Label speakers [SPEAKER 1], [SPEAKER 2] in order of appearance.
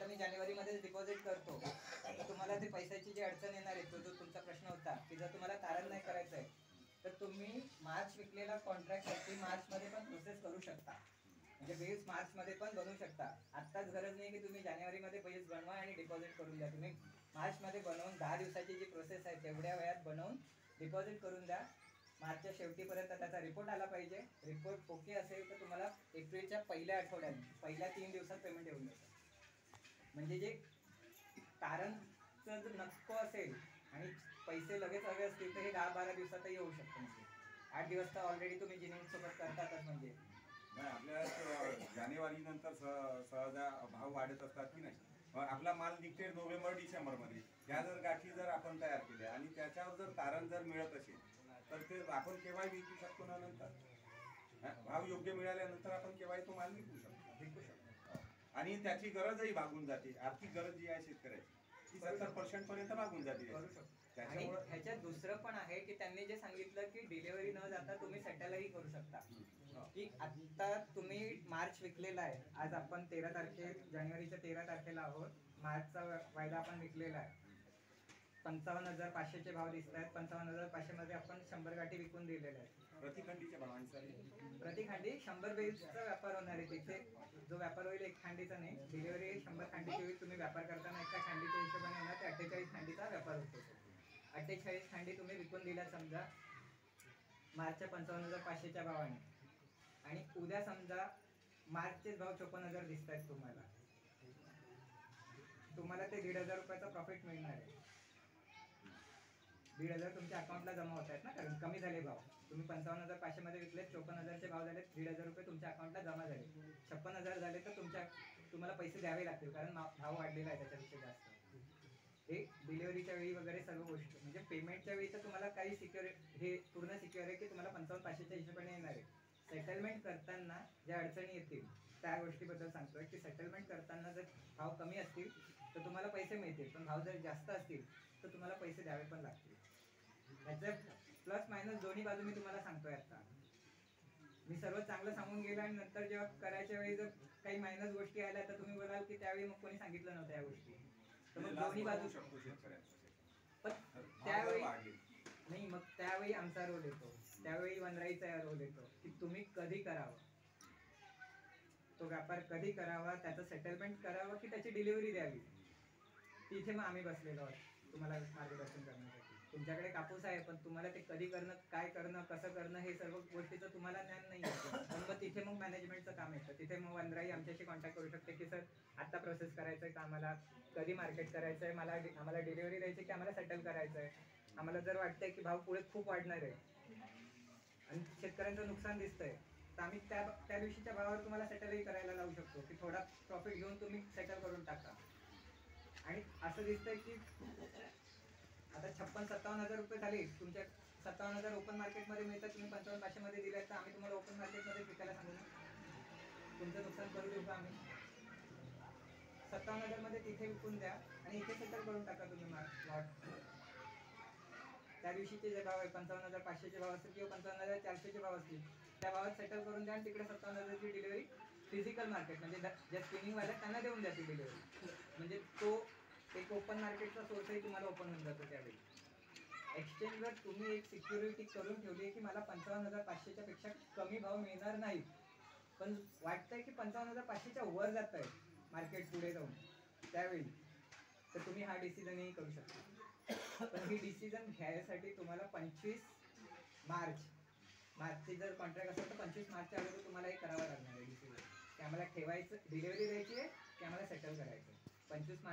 [SPEAKER 1] आता मी जानेवारीमध्ये डिपॉझिट करतो तर तुम्हाला ते पैशाची जी अडचण येणार आहे, तो जो तुमचा प्रश्न होता की जर तुम्हाला तारण नाही करायचं आहे तर तुम्ही मार्च विकलेला कॉन्ट्रॅक्टसाठी मार्चमध्ये पण प्रोसेस करू शकता, म्हणजे बेस मार्चमध्ये पण बनवू शकता. आत्ताच गरज नाही की तुम्ही जानेवारीमध्ये बेस बनवा आणि डिपॉझिट करून द्या. तुम्ही मार्चमध्ये बनवून 10 दिवसाची जी प्रोसेस आहे तेवढ्या वेळात बनवून डिपॉझिट करून द्या. मार्चच्या शेवटीपर्यंत त्याचा रिपोर्ट आला पाहिजे. रिपोर्ट ओके असेल तर तुम्हाला एप्रिलच्या पहिल्या आठवड्यात, पहिल्या 3 दिवसात पेमेंट येऊन जातं. म्हणजे जे तारणचं जर नको असेल आणि पैसे लगेच हवे असतील तर हे 10-12 दिवसातही येऊ शकतं. म्हणजे 8 दिवस तर ऑलरेडी तुम्ही जिनिंगसोबत करतातच. म्हणजे
[SPEAKER 2] नाही, आपल्या जानेवारी नंतर सहजा भाव वाढत असतात की नाही. आपला माल निघते नोव्हेंबर डिसेंबरमध्ये. ह्या जर गाठी जर आपण तयार केल्या आणि त्याच्यावर जर तारण जर मिळत असेल तर ते आपण केव्हाही विकू शकतो ना. नंतर भाव योग्य मिळाल्यानंतर आपण केव्हाही तो माल विकू शकतो. आणि त्याची गरजही भागून जाते. आर्थिक गरज जी आहे शेतकऱ्याची ती 70% पर्यंत भागून जाते.
[SPEAKER 1] आणि ह्याच्यात दुसरं पण आहे की त्यांनी जे सांगितलं की डिलिव्हरी न जाता तुम्ही सेटलही करू शकता. की आता तुम्ही मार्च विकलेला आहे, आज आपण 13 जानेवारीच्या 13 तारखेला आहोत. मार्चचा वायदा आपण विकलेला आहे. 55,500चे भाव दिसत आहेत. 55,500 मध्ये आपण 100 गाठी विकून दिलेल्या आहेत.
[SPEAKER 2] प्रतिखंडीच्या भावांसाठी
[SPEAKER 1] प्रतिखंडी 100 बेसचा व्यापार होणार आहे. तिथे जो व्यापार होईल एक खांडीचा नाही, डिलिव्हरी 100 खांडीची होईल. तुम्ही व्यापार करताना एका खांडीच्या हिशोबाने येणार ते 48 खांडीचा व्यापार होतो. 48 खांडी तुम्ही विकून दिल्या समजा मार्चच्या 55,500च्या भावाने, आणि उद्या समजा मार्चचेच भाव 54,000 दिसत आहेत तुम्हाला ते 1,500 रुपयाचा प्रॉफिट मिळणार आहे. 1,500 तुमच्या अकाउंटला जमा होत आहेत ना, कारण कमी झाले भाव. तुम्ही 55,500 मध्ये विकले, 54,000चे भाव झाले, 1,500 रुपये तुमच्या अकाउंटला जमा झाले. 56,000 झाले तर तुम्हाला पैसे द्यावे लागतील, कारण भाव वाढलेला आहे त्याच्यापेक्षा जास्त. हे डिलिव्हरीच्या वेळी वगैरे सर्व गोष्टी, म्हणजे पेमेंटच्या वेळी तर तुम्हाला काही हे पूर्ण सिक्युअर आहे की तुम्हाला 55,500च्या हिशोबाने येणार आहे. सेटलमेंट करताना ज्या अडचणी येतील त्या गोष्टीबद्दल सांगतोय की सेटलमेंट करताना जर भाव कमी असतील तर तुम्हाला पैसे मिळतील, पण भाव जर जास्त असतील तर तुम्हाला पैसे द्यावे पण लागतील. याचं प्लस मायनस दोन्ही बाजू मी तुम्हाला सांगतोय. आता मी सर्व चांगलं सांगून गेलं आणि नंतर जेव्हा करायच्या वेळी जर काही मायनस गोष्टी आल्या तर तुम्ही बोलाल की त्यावेळी मग कोणी सांगितलं नव्हतं या गोष्टी. तर मग दोन्ही बाजू शकतो शेतकऱ्यांचा. पण त्यावेळी नाही, मग त्यावेळी आमचा रोल येतो, त्यावेळी वनराईचा रोल येतो की तुम्ही कधी करावं, तो व्यापार कधी करावा, त्याचं सेटलमेंट करावं की त्याची डिलिव्हरी द्यावी. तिथे मग आम्ही बसलेलो आहोत तुम्हाला मार्गदर्शन करण्यासाठी. तुमच्याकडे कापूस आहे पण तुम्हाला ते कधी करणं, काय करणं, कसं करणं हे सर्व गोष्टीचं तुम्हाला ज्ञान नाही आहे. पण मग तिथे मग मॅनेजमेंटचं काम येतं. तिथे मग वनराई आमच्याशी कॉन्टॅक्ट करू शकते की सर आत्ता प्रोसेस करायचं आहे का, आम्हाला कधी मार्केट करायचं आहे, आम्हाला डिलिव्हरी द्यायची की आम्हाला सेटल करायचं आहे. आम्हाला जर वाटतंय की भाव पुढे खूप वाढणार आहे आणि शेतकऱ्यांचं नुकसान दिसतंय तर आम्ही त्या दिवशीच्या भावावर तुम्हाला सेटलही करायला लावू शकतो की थोडा प्रॉफिट घेऊन तुम्ही सेटल करून टाका. आणि असं दिसतंय की आता 56-57 रुपये झाले तुमच्या. 57,000 ओपन मार्केटमध्ये मिळतात, तुम्ही 55,500 मध्ये दिले तर आम्ही तुम्हाला ओपन मार्केटमध्ये विकायला सांगू ना. तुमचं नुकसान करू देऊ का आम्ही? 57,000 मध्ये तिथे विकून द्या आणि इथे सेटल करून टाका तुम्ही लॉट. त्या दिवशीचे जे भाव आहे 55,500चे भाव असतील किंवा 55,400चे भाव असतील त्या भावात सेटल करून द्या आणि तिकडे 57,000ची डिलिव्हरी फिजिकल मार्केट म्हणजे ज्या स्पिनिंग वाले त्यांना देऊन द्या ती डिलिव्हरी. म्हणजे तो एक ओपन मार्केटचा सोर्सही तुम्हाला ओपन होऊन जातो. त्यावेळी एक्सचेंजवर तुम्ही एक सिक्युरिटी करून ठेवली आहे की मला 55,500च्या पेक्षा कमी भाव मिळणार नाही, पण वाटतंय की 55,500च्या वर जात आहे मार्केट पुढे जाऊन त्यावेळी, तर तुम्ही हा डिसिजनही करू शकता. पण ही डिसिजन घ्यायसाठी तुम्हाला 25 मार्चची जर कॉन्ट्रॅक्ट असेल तर 25 मार्चच्या अगोदर तुम्हाला हे करावं लागणार आहे डिसिजन की आम्हाला ठेवायचं, डिलिव्हरी द्यायची आहे की आम्हाला सेटल करायचं. 25 मार्च